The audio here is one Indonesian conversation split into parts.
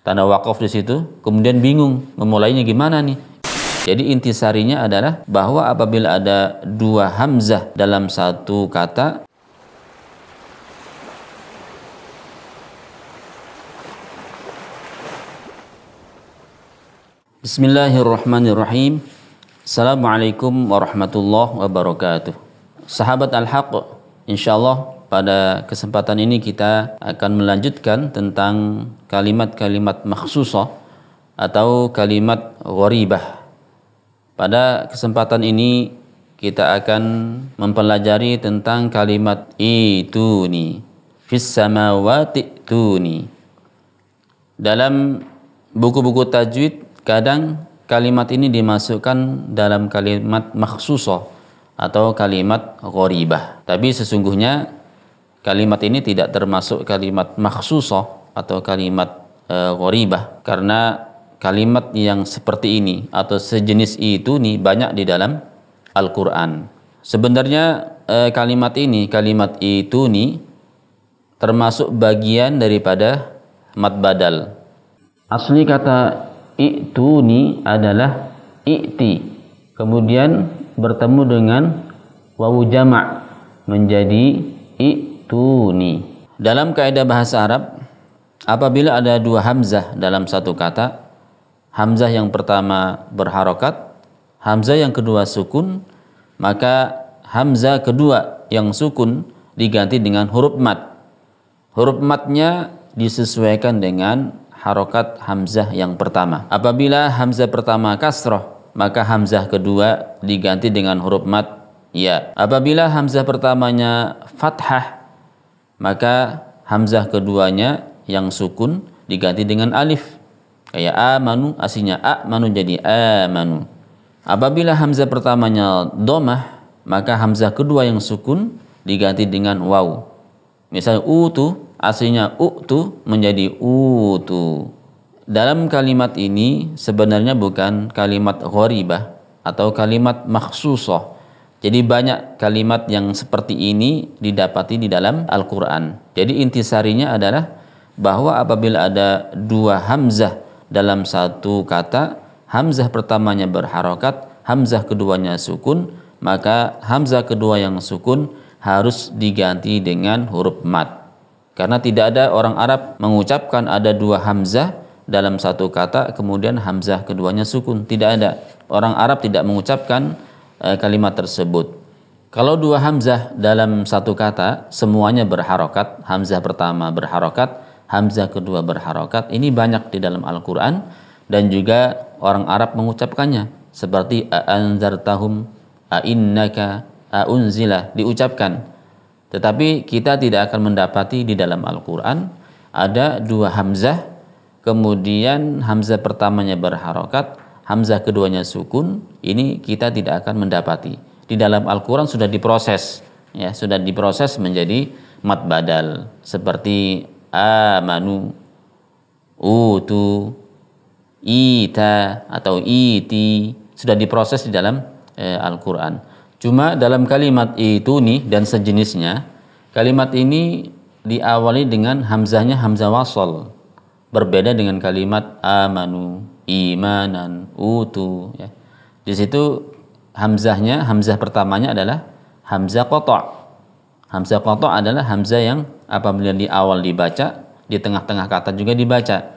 tanda wakaf di situ, kemudian bingung memulainya gimana nih. Jadi intisarinya adalah bahwa apabila ada dua hamzah dalam satu kata, Bismillahirrahmanirrahim. Assalamualaikum warahmatullahi wabarakatuh. Sahabat Al-Haq, insyaallah pada kesempatan ini kita akan melanjutkan tentang kalimat-kalimat makhsusah atau kalimat gharibah. Pada kesempatan ini kita akan mempelajari tentang kalimat ituni fis samawati tuni. Dalam buku-buku tajwid kadang kalimat ini dimasukkan dalam kalimat makhsusah atau kalimat gharibah. Tapi sesungguhnya kalimat ini tidak termasuk kalimat makhsusah atau kalimat gharibah, karena kalimat yang seperti ini atau sejenis itu nih banyak di dalam Al-Quran. Sebenarnya kalimat ini, kalimat itu nih termasuk bagian daripada mad badal. Asli kata i'tuni adalah i'ti, kemudian bertemu dengan wawu jama' menjadi i'tuni. Dalam kaidah bahasa Arab, apabila ada dua hamzah dalam satu kata, hamzah yang pertama berharokat, hamzah yang kedua sukun, maka hamzah kedua yang sukun diganti dengan huruf mad. Huruf madnya disesuaikan dengan harokat hamzah yang pertama. Apabila hamzah pertama kasroh, maka hamzah kedua diganti dengan huruf mad ya. Apabila hamzah pertamanya fathah, maka hamzah keduanya yang sukun diganti dengan alif. Kayak amanu, aslinya amanu jadi amanu. Apabila hamzah pertamanya domah, maka hamzah kedua yang sukun diganti dengan waw. Misal utu, aslinya utu menjadi utu. Dalam kalimat ini sebenarnya bukan kalimat gharibah atau kalimat makhsusah. Jadi banyak kalimat yang seperti ini didapati di dalam Al-Quran. Jadi intisarinya adalah bahwa apabila ada dua hamzah dalam satu kata, hamzah pertamanya berharokat, hamzah keduanya sukun, maka hamzah kedua yang sukun harus diganti dengan huruf mad. Karena tidak ada orang Arab mengucapkan ada dua hamzah dalam satu kata kemudian hamzah keduanya sukun. Tidak ada. Orang Arab tidak mengucapkan kalimat tersebut. Kalau dua hamzah dalam satu kata semuanya berharokat, hamzah pertama berharokat, hamzah kedua berharokat, ini banyak di dalam Al-Quran dan juga orang Arab mengucapkannya seperti a'anzartahum, a'innaka, a'unzila diucapkan. Tetapi kita tidak akan mendapati di dalam Al-Quran ada dua hamzah kemudian hamzah pertamanya berharokat, hamzah keduanya sukun. Ini kita tidak akan mendapati. Di dalam Al-Quran sudah diproses, ya, sudah diproses menjadi mad badal seperti amanu, utu, ita atau iti, sudah diproses di dalam Al-Quran. Cuma dalam kalimat itu nih dan sejenisnya, kalimat ini diawali dengan hamzahnya hamzah wasol. Berbeda dengan kalimat amanu, imanan, utu, ya. Di situ hamzahnya, hamzah pertamanya adalah hamzah qata'. Hamzah qata' adalah hamzah yang apabila di awal dibaca, di tengah-tengah kata juga dibaca.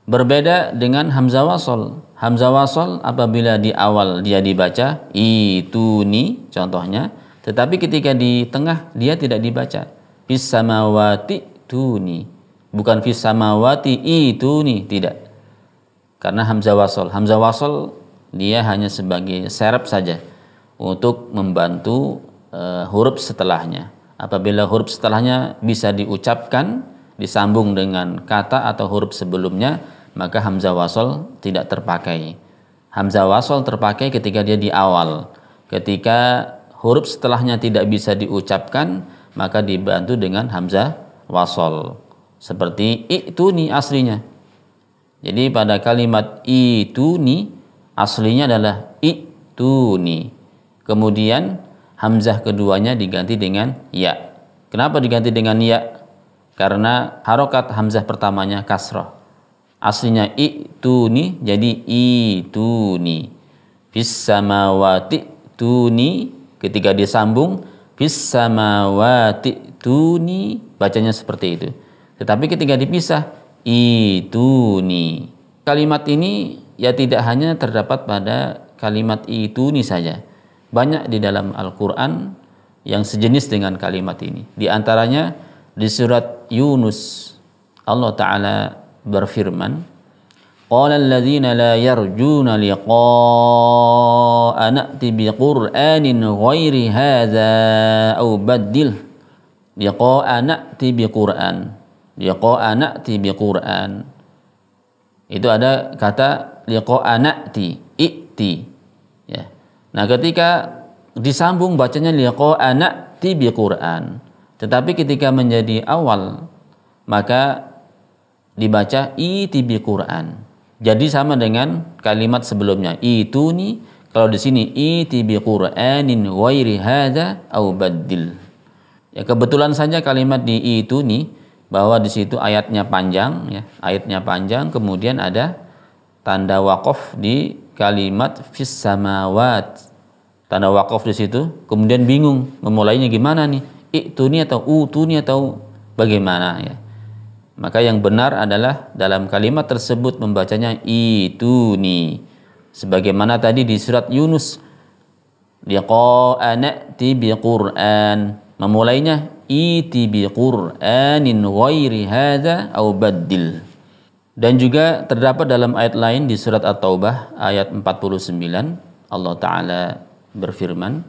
Berbeda dengan hamzah wasol. Hamzah wasol apabila di awal dia dibaca ituni contohnya, tetapi ketika di tengah dia tidak dibaca. Fis samawati tuni. Bukan fis samawati ituni, tidak. Karena hamzah wasol. Hamzah wasol dia hanya sebagai serep saja untuk membantu huruf setelahnya. Apabila huruf setelahnya bisa diucapkan disambung dengan kata atau huruf sebelumnya, maka hamzah wasol tidak terpakai. Hamzah wasol terpakai ketika dia di awal. Ketika huruf setelahnya tidak bisa diucapkan, maka dibantu dengan hamzah wasol. Seperti ituni aslinya. Jadi pada kalimat ituni aslinya adalah ituni. Kemudian hamzah keduanya diganti dengan ya. Kenapa diganti dengan ya? Karena harokat hamzah pertamanya kasroh. Aslinya i'tuni jadi ituni. Fis samawati tuni, ketika disambung fis samawati tuni, bacanya seperti itu. Tetapi ketika dipisah ituni. Kalimat ini ya tidak hanya terdapat pada kalimat ituni saja. Banyak di dalam Al-Qur'an yang sejenis dengan kalimat ini. Di antaranya di surat Yunus Allah Ta'ala berfirman, qala alladhina la yarjuna liqa'a na'ti biqur'anin ghairi hadza aw baddil. Liqa'a na'ti biqur'an. Liqa'a na'ti biqur'an. Itu ada kata liqa'a na'ti, i'ti. Ya. Nah, ketika disambung bacanya liqa'a na'ti biqur'an. Tetapi ketika menjadi awal maka dibaca iti bi Quran. Jadi sama dengan kalimat sebelumnya. Ituni, kalau di sini iti bi Qur'anin ghairi hadza au baddil. Ya, kebetulan saja kalimat di ituni bahwa di situ ayatnya panjang ya, ayatnya panjang, kemudian ada tanda waqaf di kalimat fis samawat. Tanda waqaf di situ, kemudian bingung memulainya gimana nih? Ituni atau utuni atau bagaimana ya? Maka yang benar adalah dalam kalimat tersebut membacanya ituni. Sebagaimana tadi di surat Yunus, liqa'a na'ti biqur'an, memulainya iti biqur'anin ghairi hadza au baddil. Dan juga terdapat dalam ayat lain di surat At-Taubah ayat 49, Allah Ta'ala berfirman,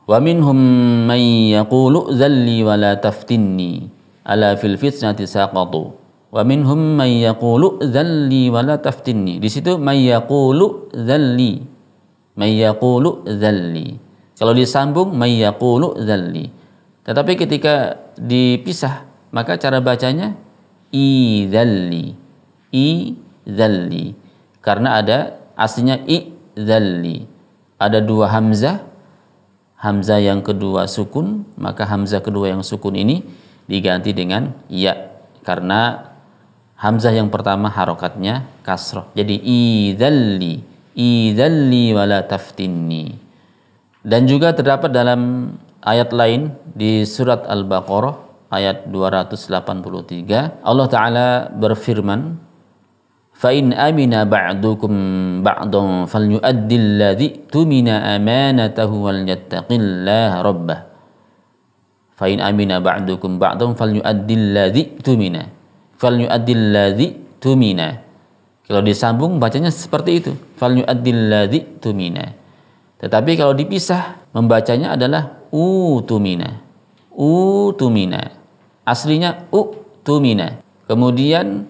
wa minhum man yaqulu zalli wa la taftinni ala fil fitnati saqatu wa minhum may yaqulu dzalli wa la taftinni. Di situ may yaqulu dzalli, may yaqulu dzalli. Kalau disambung may yaqulu dzalli. Tetapi ketika dipisah maka cara bacanya idzalli, idzalli, karena ada aslinya idzalli. Ada dua hamzah, hamzah yang kedua sukun, maka hamzah kedua yang sukun ini diganti dengan ya, karena hamzah yang pertama harokatnya kasroh. Jadi idzalli, idzalli wala taftinni. Dan juga terdapat dalam ayat lain di surat Al-Baqarah ayat 283, Allah Ta'ala berfirman, fa in amina ba'dukum ba'dan falyu'addil ladzi tumina amanatahu wal yattaqillaha rabbah. Fa in amina ba'dukum ba'dun falyu'addil ladzi tumina. Falyu'addil ladzi tumina. Kalau disambung bacanya seperti itu, falyu'addil ladzi tumina. Tetapi kalau dipisah membacanya adalah utumina. Utumina. Aslinya utumina. Kemudian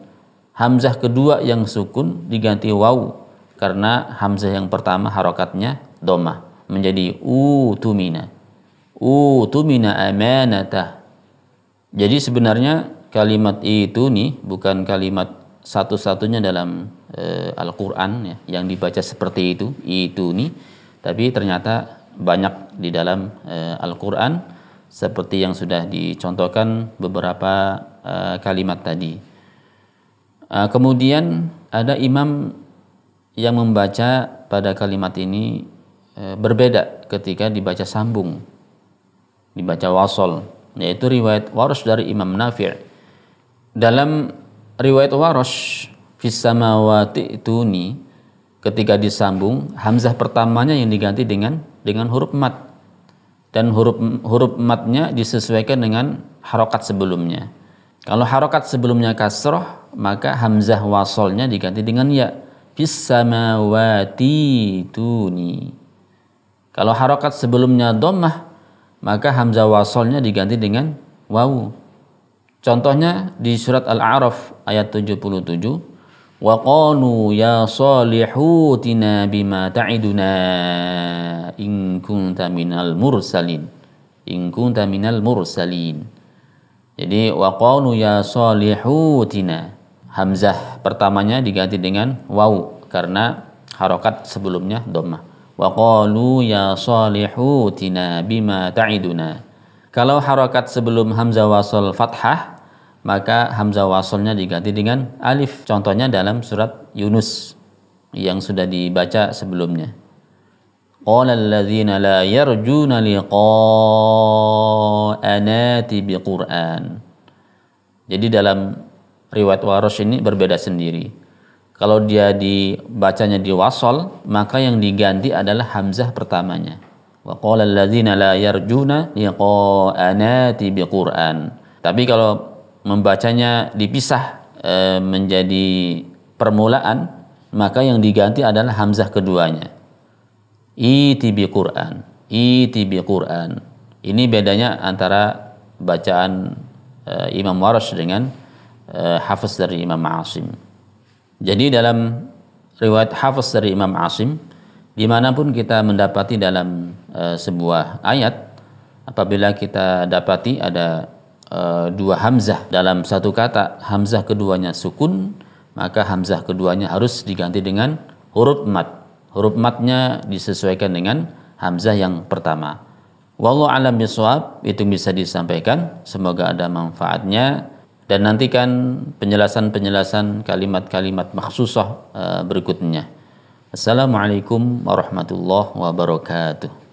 hamzah kedua yang sukun diganti waw karena hamzah yang pertama harokatnya dhammah menjadi utumina. Utumina amanatah. Jadi sebenarnya kalimat itu nih bukan kalimat satu-satunya dalam Al-Quran ya, yang dibaca seperti itu nih, tapi ternyata banyak di dalam Al-Quran seperti yang sudah dicontohkan beberapa kalimat tadi. Kemudian ada imam yang membaca pada kalimat ini berbeda ketika dibaca sambung, dibaca wasol, yaitu riwayat Warsh dari Imam Nafi'. Dalam riwayat Warsh fis samawati tuni, ketika disambung hamzah pertamanya yang diganti dengan huruf mat, dan huruf matnya disesuaikan dengan harokat sebelumnya. Kalau harokat sebelumnya kasroh, maka hamzah wasolnya diganti dengan ya, fis samawati tuni. Kalau harokat sebelumnya dhammah, maka hamzah wasolnya diganti dengan wawu. Contohnya di surat Al-A'raf ayat 77, wa qalu ya salihu tina bima ta'iduna in kunta minal mursalin. In kunta minal mursalin. Jadi wa qalu ya salihu tina, hamzah pertamanya diganti dengan wawu karena harokat sebelumnya dhammah. Wa qalu ya salihu tina bima ta'iduna. Kalau harokat sebelum hamzah wasal fathah, maka hamzah wasalnya diganti dengan alif. Contohnya dalam surat Yunus yang sudah dibaca sebelumnya. Qala alladzina la yarjuna liqa'ana biqur'an. Jadi dalam riwayat Warsh ini berbeda sendiri. Kalau dia dibacanya di wasal, maka yang diganti adalah hamzah pertamanya. Wa qala alladzina la yarjuna liqa'ana biqur'an. Tapi kalau membacanya dipisah menjadi permulaan, maka yang diganti adalah hamzah keduanya. Iti bi Qur'an, iti bi Qur'an. Ini bedanya antara bacaan Imam Warsh dengan Hafiz dari Imam Asim. Jadi dalam riwayat Hafiz dari Imam Asim, dimanapun kita mendapati dalam sebuah ayat, apabila kita dapati ada dua hamzah dalam satu kata, hamzah keduanya sukun, maka hamzah keduanya harus diganti dengan huruf mad. Huruf madnya disesuaikan dengan hamzah yang pertama. Wallahu a'lam bishawab, itu bisa disampaikan. Semoga ada manfaatnya. Dan nantikan penjelasan-penjelasan kalimat-kalimat makhsusah berikutnya. Assalamualaikum warahmatullahi wabarakatuh.